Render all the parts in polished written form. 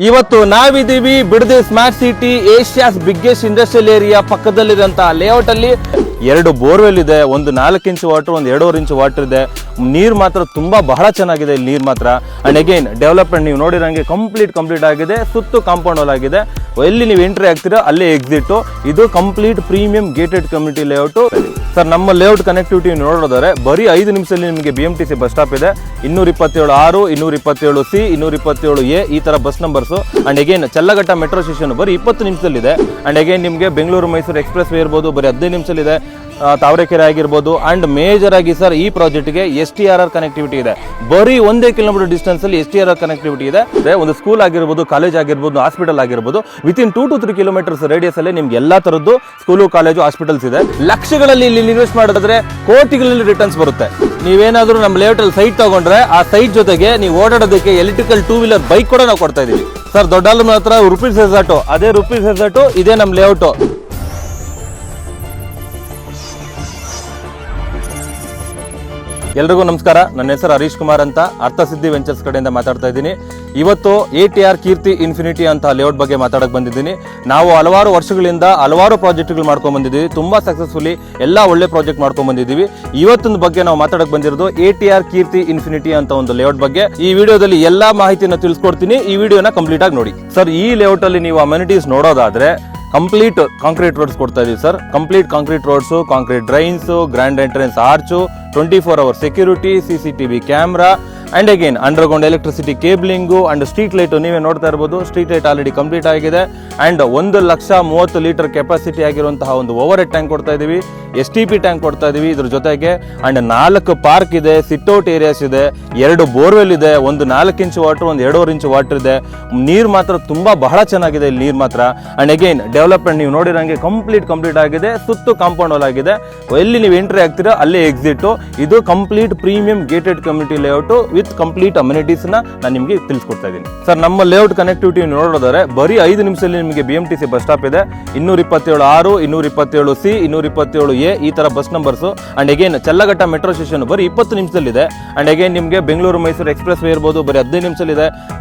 ಇವತ್ತು ನಾವಿದ್ದೀವಿ Bidadi smart city Asia's biggest industrial area ಪಕ್ಕದಲ್ಲಿರುವಂತಹ ಲೇಔಟ್ ಅಲ್ಲಿ 2 ಬೋರ್ವೆಲ್ ಇದೆ, ಒಂದು 4 ಇಂಚ್ ವಾಟರ್, ಒಂದು 2.5 ಇಂಚ್ ವಾಟರ್ ಇದೆ. ನೀರು ಮಾತ್ರ ತುಂಬಾ ಬಹಳ ಚೆನ್ನಾಗಿದೆ ಇಲ್ಲಿ ನೀರು ಮಾತ್ರ. ಅಂಡ್ ಅಗೈನ್ ಡೆವಲಪ್ಮೆಂಟ್ ನೀವು ನೋಡಿರಂಗೆ ಕಂಪ್ಲೀಟ್ ಆಗಿದೆ. ಸುತ್ತು ಕಾಂಪೌಂಡ್ ವಾಲ್ ಆಗಿದೆ. ಎಲ್ಲಿ ನೀವು ಎಂಟ್ರಿ ಆಗ್ತೀರಾ ಅಲ್ಲೇ ಎಕ್ಸಿಟ್. ಇದು complete premium gated community layout. Sir, ನಮ್ಮ ಲೇಔಟ್ ಕನೆಕ್ಟಿವಿಟಿ ನೋಡೋದಾದ್ರೆ ಬರೀ 5 ನಿಮಿಷದಲ್ಲಿ ನಿಮಗೆ BMTC ಬಸ್ ಸ್ಟಾಪ್ ಇದೆ. 227 227C 227A ಈ ತರ bus numbers. And again Challaghatta metro station ಬರೀ 20 ನಿಮಿಷದಲ್ಲಿದೆ. ಅಂಡ್ ಅಗೇನ್ ನಿಮಗೆ ಬೆಂಗಳೂರು ಮೈಸೂರು ಎಕ್ಸ್ಪ್ರೆಸ್ ವೇ ಇರ್ಬೋದು ಬರೀ 15 ನಿಮಿಷದಲ್ಲಿದೆ. ತಾವರೆಕೆರೆ ಆಗಿರ್ಬೋದು. ಅಂಡ್ ಮೇಜರ್ ಆಗಿ ಸರ್ ಈ ಪ್ರಾಜೆಕ್ಟ್ಗೆ STRR ಕನೆಕ್ಟಿವಿಟಿ ಇದೆ. ಬರೀ 1 ಕಿಲೋಮೀಟರ್ ಡಿಸ್ಟೆನ್ಸ್ ಅಲ್ಲಿ STRR ಕನೆಕ್ಟಿವಿಟಿ ಇದೆ. ಒಂದು ಸ್ಕೂಲ್ ಆಗಿರ್ಬೋದು, ಕಾಲೇಜ್ ಆಗಿರ್ಬೋದು, ಹಾಸ್ಪಿಟಲ್ ಆಗಿರ್ಬೋದು, ವಿತಿನ್ 2 to 3 ಕಿಲೋಮೀಟರ್ಸ್ ರೇಡಿಯಸ್ ಅಲ್ಲಿ ನಿಮ್ಗೆ ಎಲ್ಲಾ ತರದ್ದು ಸ್ಕೂಲು, ಕಾಲೇಜು, ಹಾಸ್ಪಿಟಲ್ಸ್ ಇದೆ. ಲಕ್ಷಗಳಲ್ಲಿ ಇಲ್ಲಿ ಇನ್ವೆಸ್ಟ್ ಮಾಡಿದ್ರೆ ಕೋಟಿಗಳಲ್ಲಿ ರಿಟರ್ನ್ಸ್ ಬರುತ್ತೆ. ನೀವೇನಾದ್ರೂ ನಮ್ಮ ಲೇಔಟ್ ಅಲ್ಲಿ ಸೈಟ್ ತಗೊಂಡ್ರೆ ಆ ಸೈಟ್ ಜೊತೆಗೆ ನೀವು ಓಡಾಡೋದಕ್ಕೆ ಎಲೆಕ್ಟ್ರಿಕಲ್ 2-ವೀಲರ್ ಬೈಕ್ ಕೂಡ ನಾವು ಕೊಡ್ತಾ ಇದೀವಿ. ಸರ್, ದೊಡ್ಡಾಲಮ್ಮ ಹತ್ರ ರುಪೀಸ್ ರೆಸಾರ್ಟ್, ಅದೇ ರುಪೀಸ್ ರೆಸಾರ್ಟ್ ಇದೇ ನಮ್ಮ ಲೇಔಟ್. ಎಲ್ರಿಗೂ ನಮಸ್ಕಾರ. ನನ್ನ ಹೆಸರು ಹರೀಶ್ ಕುಮಾರ್ ಅಂತ, ಅರ್ಥಸಿದ್ಧಿ ವೆಂಚರ್ಸ್ ಕಡೆಯಿಂದ ಮಾತಾಡ್ತಾ ಇದ್ದೀನಿ. ಇವತ್ತು ATR ಕೀರ್ತಿ ಇನ್ಫಿನಿಟಿ ಅಂತ ಲೇಔಟ್ ಬಗ್ಗೆ ಮಾತಾಡಕ್ ಬಂದಿದ್ದೀನಿ. ನಾವು ಹಲವಾರು ವರ್ಷಗಳಿಂದ ಹಲವಾರು ಪ್ರಾಜೆಕ್ಟ್ಗಳು ಮಾಡ್ಕೊಂಡ್ ಬಂದಿದ್ದೀವಿ. ತುಂಬಾ ಸಕ್ಸಸ್ಫುಲಿ ಎಲ್ಲ ಒಳ್ಳೆ ಪ್ರಾಜೆಕ್ಟ್ ಮಾಡ್ಕೊಂಡ್ ಬಂದಿದ್ದೀವಿ. ಇವತ್ತಿನ ಬಗ್ಗೆ ನಾವು ಮಾತಾಡಕ್ ಬಂದಿರೋದು ATR ಕೀರ್ತಿ ಇನ್ಫಿನಿಟಿ ಅಂತ ಒಂದು ಲೇಔಟ್ ಬಗ್ಗೆ. ಈ ವಿಡಿಯೋದಲ್ಲಿ ಎಲ್ಲಾ ಮಾಹಿತಿನ ತಿಳಿಸ್ಕೊಡ್ತೀನಿ. ಈ ವಿಡಿಯೋನ ಕಂಪ್ಲೀಟ್ ಆಗಿ ನೋಡಿ. ಸರ್, ಈ ಲೇಔಟ್ ಅಲ್ಲಿ ನೀವು ಅಮ್ಯುನಿಟೀಸ್ ನೋಡೋದಾದ್ರೆ ಕಂಪ್ಲೀಟ್ ಕಾಂಕ್ರೀಟ್ ರೋಡ್ಸ್ ಕೊಡ್ತಾ ಇದೀವಿ sir. Complete concrete roads, concrete drains, grand entrance arch, 24 hour security, CCTV camera, and again underground electricity cabling and street light ನೀವೇ ನೋಡ್ತಾ ಇರಬಹುದು. ಸ್ಟ್ರೀಟ್ ಲೈಟ್ ಆಲ್ರೆಡಿ ಕಂಪ್ಲೀಟ್ ಆಗಿದೆ. ಅಂಡ್ 1,30,030 ಲೀಟರ್ ಕೆಪಾಸಿಟಿ ಆಗಿರುವಂತಹ ಒಂದು over head tank ಕೊಡ್ತಾ ಇದೀವಿ. STP tank ಕೊಡ್ತಾ ಇದೀವಿ ಇದ್ರ ಜೊತೆಗೆ. ಅಂಡ್ 4 ಪಾರ್ಕ್ ಇದೆ, ಸಿಟ್ಔಟ್ ಏರಿಯಾಸ್ ಇದೆ, 2 ಬೋರ್ವೆಲ್ ಇದೆ, ಒಂದು 4 ಇಂಚ್ ವಾಟರ್, ಒಂದು 2.5 ಇಂಚ್ ವಾಟರ್ ಇದೆ. ನೀರು ಮಾತ್ರ ತುಂಬಾ ಬಹಳ ಚೆನ್ನಾಗಿದೆ ಇಲ್ಲಿ ನೀರು ಮಾತ್ರ. ಅಂಡ್ ಅಗೈನ್ ಡೆವಲಪ್ಮೆಂಟ್ ನೀವು ನೋಡಿರಂಗೆ ಕಂಪ್ಲೀಟ್ ಆಗಿದೆ. ಸುತ್ತು ಕಾಂಪೌಂಡ್ ವಾಲ್ ಆಗಿದೆ. ಎಲ್ಲಿ ನೀವು ಎಂಟ್ರಿ ಆಗ್ತೀರಾ ಅಲ್ಲೇ ಎಕ್ಸಿಟ್. ಇದು complete premium gated community layout with complete amenities ನಾನು ನಿಮಗೆ ತಿಳಿಸ್ಕೊಡ್ತಾ ಇದ್ದೀನಿ. ಸರ್, ನಮ್ಮ ಲೇಔಟ್ ಕನೆಕ್ಟಿವಿಟಿ ನೋಡೋದಾದ್ರೆ ಬರೀ 5 ನಿಮಿಷದಲ್ಲಿ ನಿಮಗೆ BMTC ಬಸ್ ಸ್ಟಾಪ್ ಇದೆ. 227 227C 227A ಈ ತರ bus numbers. And again Challaghatta metro station ಬರೀ 20 ನಿಮಿಷದಲ್ಲಿದೆ. ಅಂಡ್ ಅಗೇನ್ ನಿಮಗೆ ಬೆಂಗಳೂರು ಮೈಸೂರು ಎಕ್ಸ್ಪ್ರೆಸ್ ವೇ ಇರ್ಬೋದು ಬರೀ 15 ನಿಮಿಷದಲ್ಲಿದೆ.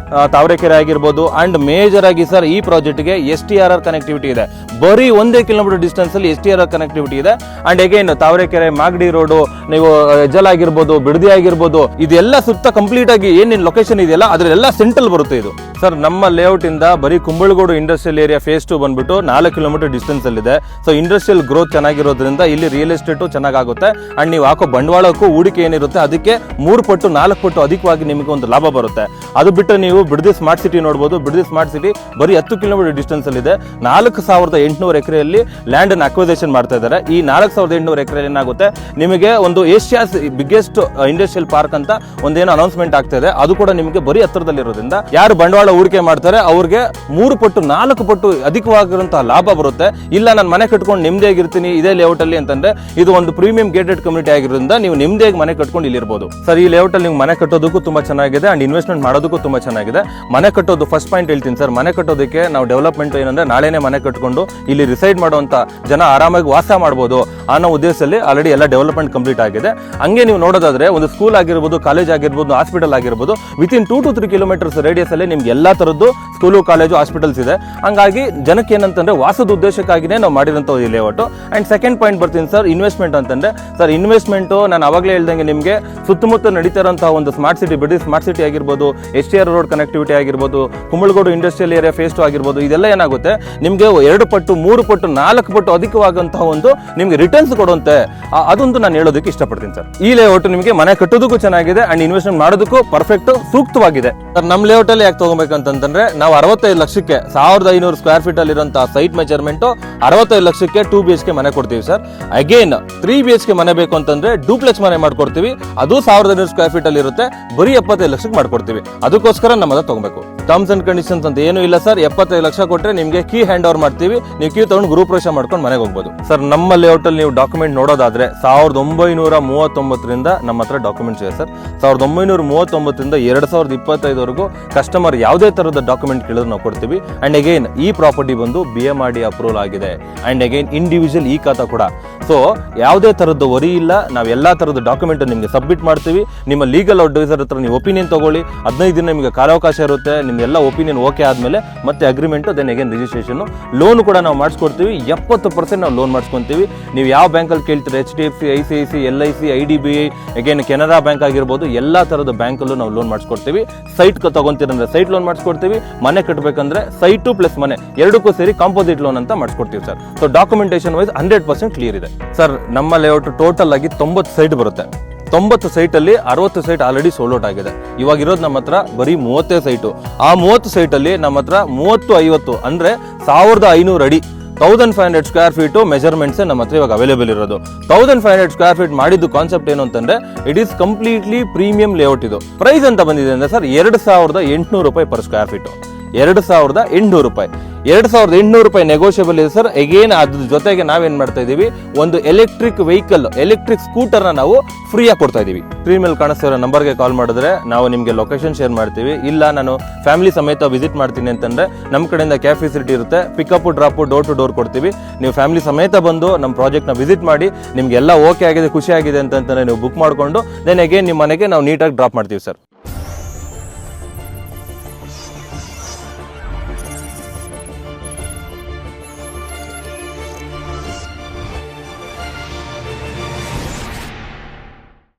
ತಾವರೆಕೆರೆ ಆಗಿರ್ಬೋದು. ಅಂಡ್ ಮೇಜರ್ ಆಗಿ ಸರ್ ಈ ಪ್ರಾಜೆಕ್ಟ್ಗೆ STRR ಕನೆಕ್ಟಿವಿಟಿ ಇದೆ. ಬರೀ 1 ಕಿಲೋಮೀಟರ್ ಡಿಸ್ಟೆನ್ಸ್ ಅಲ್ಲಿ STRR ಕನೆಕ್ಟಿವಿಟಿ ಇದೆ. And again Tavarekere, Magadi road, ನೀವು ಹೆಜ್ಜಲ್ ಆಗಿರ್ಬೋದು, ಬಿಡದಿ ಆಗಿರ್ಬೋದು, ಇದೆಲ್ಲ ಸುತ್ತ ಕಂಪ್ಲೀಟ್ ಆಗಿ ಏನೇನು ಲೊಕೇಶನ್ ಇದೆಯಲ್ಲ ಅದರೆಲ್ಲ ಸೆಂಟ್ರಲ್ ಬರುತ್ತೆ ಇದು. ಸರ್, ನಮ್ಮ ಲೇಔಟ್ ಇಂದ ಬರೀ ಕುಂಬಳಗೋಡು ಇಂಡಸ್ಟ್ರಿಯಲ್ ಏರಿಯಾ ಫೇಸ್ 2 ಬಂದ್ಬಿಟ್ಟು 4 ಕಿಲೋಮೀಟರ್ ಡಿಸ್ಟೆನ್ಸ್ ಅಲ್ಲಿ ಇದೆ. ಸೊ ಇಂಡಸ್ಟ್ರಿಯಲ್ ಗ್ರೋತ್ ಚೆನ್ನಾಗಿರೋದ್ರಿಂದ ಇಲ್ಲಿ ರಿಯಲ್ ಎಸ್ಟೇಟ್ ಚೆನ್ನಾಗುತ್ತೆ. ಅಂಡ್ ನೀವು ಹಾಕೋ ಬಂಡವಾಳಕ್ಕೂ ಹೂಡಿಕೆ ಏನಿರುತ್ತೆ ಅದಕ್ಕೆ 3 ಪಟ್ಟು 4 ಪಟ್ಟು ಅಧಿಕವಾಗಿ ನಿಮಗೆ ಒಂದು ಲಾಭ ಬರುತ್ತೆ. ಅದು ಬಿಟ್ಟರೆ ನೀವು ಬಿಡದಿ ಸ್ಮಾರ್ಟ್ ಸಿಟಿ ನೋಡಬಹುದು. ಬಿಡದಿ ಸ್ಮಾರ್ಟ್ ಸಿಟಿ ಬರೀ 10 ಕಿಲೋಮೀಟರ್ ಡಿಸ್ಟೆನ್ಸ್ ಅಲ್ಲಿ ಇದೆ. 4,800 ಎಕರೆಯಲ್ಲಿ ಲ್ಯಾಂಡ್ ಅನ್ನು ಅಕ್ವಿಸಿಷನ್ ಮಾಡ್ತಾ ಇದ್ದಾರೆ. ಈ 4,800 ಎಕರೆಯಲ್ಲಿ ಏನಾಗುತ್ತೆ, ನಿಮಗೆ ಒಂದು ಏಷ್ಯಾಸ್ ಬಿಗ್ಗೆಸ್ಟ್ ಇಂಡಸ್ಟ್ರಿಯಲ್ ಪಾರ್ಕ್ ಅಂತ ಒಂದೇನೋ ಅನೌನ್ಸ್ಮೆಂಟ್ ಆಗ್ತಾ ಇದೆ. ಅದು ಕೂಡ ನಿಮಗೆ ಬರೀ ಹತ್ತಿರದಲ್ಲಿರೋದ್ರಿಂದ ಯಾರು ಬಂಡವಾಳ ಹೂಡಿಕೆ ಮಾಡ್ತಾರೆ ಅವ್ರಿಗೆ 3 ಪಟ್ಟು 4 ಪಟ್ಟು ಅಧಿಕವಾಗಿರುವಂತಹ ಲಾಭ ಬರುತ್ತೆ. ಇಲ್ಲ ನಾನು ಮನೆ ಕಟ್ಕೊಂಡು ನೆಮ್ಮದಿಯಾಗಿರ್ತೀನಿ ಇದೇ ಲೇಔಟ್ ಅಲ್ಲಿ ಅಂತಂದ್ರೆ ಇದು ಒಂದು ಪ್ರೀಮಿಯಂ ಗೇಟೆಡ್ ಕಮ್ಯುನಿಟಿ ಆಗಿರೋದ್ರಿಂದ ನೀವು ನೆಮ್ಮದಿಯಾಗಿ ಮನೆ ಕಟ್ಕೊಂಡು ಇಲ್ಲಿ ಇರ್ಬೋದು. ಸರ್, ಈ ಲೇಔಟ್ ಅಲ್ಲಿ ನೀವು ಮನೆ ಕಟ್ಟೋದಕ್ಕೂ ತುಂಬಾ ಚೆನ್ನಾಗಿದೆ ಅಂಡ್ ಇನ್ವೆಸ್ಟ್ಮೆಂಟ್ ಮಾಡೋದಕ್ಕೂ ತುಂಬಾ ಚೆನ್ನಾಗಿದೆ. ಮನೆ ಕಟ್ಟೋದು ಫಸ್ಟ್ ಪಾಯಿಂಟ್ ಹೇಳ್ತೀನಿ ಸರ್. ಮನೆ ಕಟ್ಟೋದಕ್ಕೆ ನಾವು ಡೆವಲಪ್ಮೆಂಟ್ ಏನಂದ್ರೆ ನಾಳೆನೇ ಮನೆ ಕಟ್ಕೊಂಡು ಇಲ್ಲಿ ರಿಸೈಡ್ ಮಾಡುವಂತ ಜನ ಆರಾಮಾಗಿ ವಾಸ ಮಾಡಬಹುದು ಅನ್ನೋ ಉದ್ದೇಶದಲ್ಲಿ ಆಲ್ರೆಡಿ ಎಲ್ಲ ಡೆವಲಪ್ಮೆಂಟ್ ಕಂಪ್ಲೀಟ್ ಆಗಿದೆ. ಹಂಗೆ ನೀವು ನೋಡೋದಾದ್ರೆ ಒಂದು ಸ್ಕೂಲ್ ಆಗಿರ್ಬೋದು, ಕಾಲೇಜ್ ಆಗಿರ್ಬೋದು, ಹಾಸ್ಪಿಟಲ್ ಆಗಿರ್ಬೋದು, ವಿತಿನ್ 2 to 3 ಕಿಲೋಮೀಟರ್ಸ್ ರೇಡಿಯಸ್ ಅಲ್ಲಿ ನಿಮ್ಗೆ ಎಲ್ಲಾ ತರದ್ದು ಸ್ಕೂಲು, ಕಾಲೇಜು, ಹಾಸ್ಪಿಟಲ್ಸ್ ಇದೆ. ಹಂಗಾಗಿ ಜನಕ್ಕೆ ಏನಂತಂದ್ರೆ ವಾಸದ ಉದ್ದೇಶಕ್ಕಾಗಿನೇ ನಾವು ಮಾಡಿರೋಂಥ ಈ ಲೇಔಟ್. ಅಂಡ್ ಸೆಕೆಂಡ್ ಪಾಯಿಂಟ್ ಬರ್ತೀನಿ ಸರ್, ಇನ್ವೆಸ್ಟ್ಮೆಂಟ್ ಅಂತಂದ್ರೆ ಸರ್ ಇನ್ವೆಸ್ಟ್ಮೆಂಟ್ ನಾನು ಅವಾಗಲೇ ಹೇಳ್ದಂಗೆ ನಿಮಗೆ ಸುತ್ತಮುತ್ತ ನಡೀತಾ ಇರುವಂತಹ ಒಂದು ಸ್ಮಾರ್ಟ್ ಸಿಟಿ, ಬಿಡಿ ಸ್ಮಾರ್ಟ್ ಸಿಟಿ ಆಗಿರ್ಬೋದು, STR ರೋಡ್ ಕನೆಕ್ಟಿವಿಟಿ ಆಗಿರ್ಬೋದು, ಕುಂಬಳಗೋಡು ಇಂಡಸ್ಟ್ರಿಯಲ್ ಏರಿಯಾ ಫೇಸ್ 2 ಆಗಿರ್ಬೋದು, ಇದೆಲ್ಲ ಏನಾಗುತ್ತೆ ನಿಮಗೆ 2 ಪಟ್ಟು 3 ಪಟ್ಟು 4 ಪಟ್ಟು ಅಧಿಕವಾದಂತಹ ಒಂದು ನಿಮಗೆ ರಿಟರ್ನ್ಸ್ ಕೊಡುವಂತೆ. ಅದೊಂದು ನಾನು ಹೇಳೋದಕ್ಕೆ ಇಷ್ಟಪಡ್ತೀನಿ ಸರ್. ಈ ಲೇಔಟ್ ನಿಮಗೆ ಮನೆ ಕಟ್ಟೋದಕ್ಕೂ ಚೆನ್ನಾಗಿದೆ ಅಂಡ್ ಇನ್ವೆಸ್ಟ್ಮೆಂಟ್ ಮಾಡೋದಕ್ಕೂ ಪರ್ಫೆಕ್ಟ್ ಸೂಕ್ತವಾಗಿದೆ. ಸರ್, ನಮ್ಮ ಲೇಔಟ್ ಅಲ್ಲಿ ಯಾಕೆ ತಗೋಬೇಕಂತಂದ್ರೆ ನಾವು 65 ಲಕ್ಷಕ್ಕೆ 1500 ಸ್ಕ್ವೇರ್ ಫೀಟ್ ಅಲ್ಲಿರುವಂತಹ ಸೈಟ್ ಮೆಜರ್ಮೆಂಟ್ 65 ಲಕ್ಷಕ್ಕೆ 2 BHK ಮನೆ ಕೊಡ್ತೀವಿ ಸರ್. ಅಗೇನ್ 3 BHK ಮನೆ ಬೇಕು ಅಂತಂದ್ರೆ ಡೂಪ್ಲೆಕ್ಸ್ ಮನೆ ಮಾಡ್ಕೊಡ್ತೀವಿ. ಅದು 1500 ಸ್ಕ್ವೇರ್ ಫೀಟ್ ಅಲ್ಲಿ ಇರುತ್ತೆ. ಬರೀ 75 ಲಕ್ಷಕ್ಕೆ ಮಾಡ್ಕೊಡ್ತೀವಿ. ಅದಕ್ಕೋಸ್ಕರ ನಮ್ಮದ ತಗೋಬೇಕು. ಟರ್ಮ್ಸ್ ಅಂಡ್ ಕಂಡೀಷನ್ಸ್ ಅಂತ ಏನು ಇಲ್ಲ ಸರ್. 75 ಲಕ್ಷ ಕೊಟ್ಟರೆ ನಿಮಗೆ ಕೀ ಹ್ಯಾಂಡ್ ಓವರ್ ಮಾಡ್ತೀವಿ. ನೀವು ಕೀ ತಗೊಂಡು ಗೃಹ ಪ್ರವೇಶ ಮಾಡ್ಕೊಂಡು ಮನೆಗೆ ಹೋಗ್ಬೋದು. ಸರ್, ನಮ್ಮ ಲೇಔಟ್ ಅಲ್ಲಿ ನೀವು ಡಾಕ್ಯುಮೆಂಟ್ ನೋಡೋದಾದ್ರೆ 1939ರಿಂದ ನಮ್ಮ ಹತ್ರ ಡಾಕ್ಯುಮೆಂಟ್ಸ್ ಇದೆ ಸರ್. 1939ರಿಂದ 2025ವರೆಗೂ ಕಸ್ಟಮರ್ ಯಾವುದೇ ತರದ ಡಾಕ್ಯುಮೆಂಟ್ ಕೇಳಿದ್ರೆ ನಾವು ಕೊಡ್ತೀವಿ. ಅಂಡ್ ಅಗೈನ್ ಈ ಪ್ರಾಪರ್ಟಿ ಬಂದು BMRD ಅಪ್ರೂವಲ್ ಆಗಿದೆ. ಅಂಡ್ ಅಗೈನ್ ಇಂಡಿವಿಜುವಲ್ ಈ ಖಾತಾ ಕೂಡ. ಸೊ ಯಾವುದೇ ತರದ್ದು ವರಿ ಇಲ್ಲ. ನಾವು ಎಲ್ಲಾ ತರದ ಡಾಕ್ಯುಮೆಂಟ್ ನಿಮಗೆ ಸಬ್ಮಿಟ್ ಮಾಡ್ತೀವಿ. ನಿಮ್ಮ ಲೀಗಲ್ ಅಡ್ವೈಸರ್ ಹತ್ರ ನೀವು ಒಪಿನಿಯನ್ ತಗೊಳ್ಳಿ. 15 ದಿನ ನಿಮಗೆ ಕಾಲಾವಕಾಶ ಇರುತ್ತೆ. ನಿಮ್ಮ ನಿಮ್ದೆಲ್ಲ ಒಪಿನಿಯನ್ ಓಕೆ ಆದಮೇಲೆ ಮತ್ತೆ agreement then again registration. Loan ಕೂಡ ನಾವು ಮಾಡಿಸ್ಕೊಡ್ತೀವಿ, 70% ನಾವು ಲೋನ್ ಮಾಡಿಸ್ಕೊತೀವಿ. ನೀವು ಯಾವ ಬ್ಯಾಂಕಲ್ಲಿ ಕೇಳ್ತೀರಿ, HDFC, ICIC, LIC, IDBI, again Canara bank ಆಗಿರ್ಬೋದು, ಎಲ್ಲ ಥರದ ಬ್ಯಾಂಕಲ್ಲೂ ನಾವು ಲೋನ್ ಮಾಡಿಸ್ಕೊಡ್ತೀವಿ. ಸೈಟ್ ತೊಗೊಂತೀರಂದ್ರೆ ಸೈಟ್ ಲೋನ್ ಮಾಡಿಸ್ಕೊಡ್ತೀವಿ, ಮನೆ ಕಟ್ಟಬೇಕಂದ್ರೆ ಸೈಟು ಪ್ಲಸ್ ಮನೆ ಎರಡಕ್ಕೂ ಸೇರಿ ಕಾಂಪೋಸಿಟ್ ಲೋನ್ ಅಂತ ಮಾಡಿಸ್ಕೊಡ್ತೀವಿ sir. So documentation wise 100% clear ಇದೆ ಸರ್. ನಮ್ಮ ಲೇಔಟ್ ಟೋಟಲ್ ಆಗಿ 90 ಸೈಟ್ ಬರುತ್ತೆ. 90 ಸೈಟಲ್ಲಿ 60 ಸೈಟ್ ಆಲ್ರೆಡಿ ಸೋಲ್ಡ್ ಔಟ್ ಆಗಿದೆ. ಇವಾಗ ಇರೋದು ನಮ್ಮ ಹತ್ರ ಬರೀ 30 ಸೈಟು. ಆ 30 ಸೈಟಲ್ಲಿ ನಮ್ಮ ಹತ್ರ 30-50 ಅಂದರೆ 1500 ಅಡಿ 1500 ಸ್ಕ್ವೇರ್ ಫೀಟು ಮೆಜರ್ಮೆಂಟ್ಸೇ ನಮ್ಮ ಹತ್ರ ಇವಾಗ ಅವೈಲೇಬಲ್ ಇರೋದು. 1500 ಸ್ಕ್ವೇರ್ ಫೀಟ್ ಮಾಡಿದ್ದು ಕಾನ್ಸೆಪ್ಟ್ ಏನು ಅಂತಂದ್ರೆ it is completely premium layout. ಇದು ಪ್ರೈಸ್ ಅಂತ ಬಂದಿದೆ ಅಂದ್ರೆ ಸರ್ 2800 ರೂಪಾಯಿ ಪರ್ ಸ್ಕ್ವೇರ್ ಫೀಟು. 2800 ರೂಪಾಯಿ. 2800 ರೂಪಾಯಿ ನೆಗೋಷಿಯಬಲ್ ಇದೆ ಸರ್. ಅಗೇನ್ ಅದ್ರ ಜೊತೆಗೆ ನಾವೇನ್ ಮಾಡ್ತಾ ಇದೀವಿ, ಒಂದು ಎಲೆಕ್ಟ್ರಿಕ್ ವೆಹಿಕಲ್, ಎಲೆಕ್ಟ್ರಿಕ್ ಸ್ಕೂಟರ್ನ ನಾವು ಫ್ರೀಯಾಗಿ ಕೊಡ್ತಾ ಇದೀವಿ. ಸ್ಕ್ರೀನ್ ಮೇಲೆ ಕಾಣಿಸ್ತಿರೋ ನಂಬರ್ಗೆ ಕಾಲ್ ಮಾಡಿದ್ರೆ ನಾವು ನಿಮಗೆ ಲೊಕೇಶನ್ ಶೇರ್ ಮಾಡ್ತೀವಿ. ಇಲ್ಲ ನಾನು ಫ್ಯಾಮಿಲಿ ಸಮೇತ ವಿಸಿಟ್ ಮಾಡ್ತೀನಿ ಅಂತಂದ್ರೆ ನಮ್ಮ ಕಡೆಯಿಂದ ಕ್ಯಾಬ್ ಫೆಸಿಲಿಟಿ ಇರುತ್ತೆ. Pickup drop door to door ಕೊಡ್ತೀವಿ. ನೀವು ಫ್ಯಾಮಿಲಿ ಸಮೇತ ಬಂದು ನಮ್ಮ ಪ್ರಾಜೆಕ್ಟ್ನ ವಿಸಿಟ್ ಮಾಡಿ ನಿಮ್ಗೆಲ್ಲ ಓಕೆ ಆಗಿದೆ, ಖುಷಿ ಆಗಿದೆ ಅಂತಂದ್ರೆ ನೀವು ಬುಕ್ ಮಾಡಿಕೊಂಡು ದೆನ್ ಅಗೇನ್ ನಿಮ್ಮ ಮನೆಗೆ ನಾವು ನೀಟಾಗಿ ಡ್ರಾಪ್ ಮಾಡ್ತೀವಿ ಸರ್.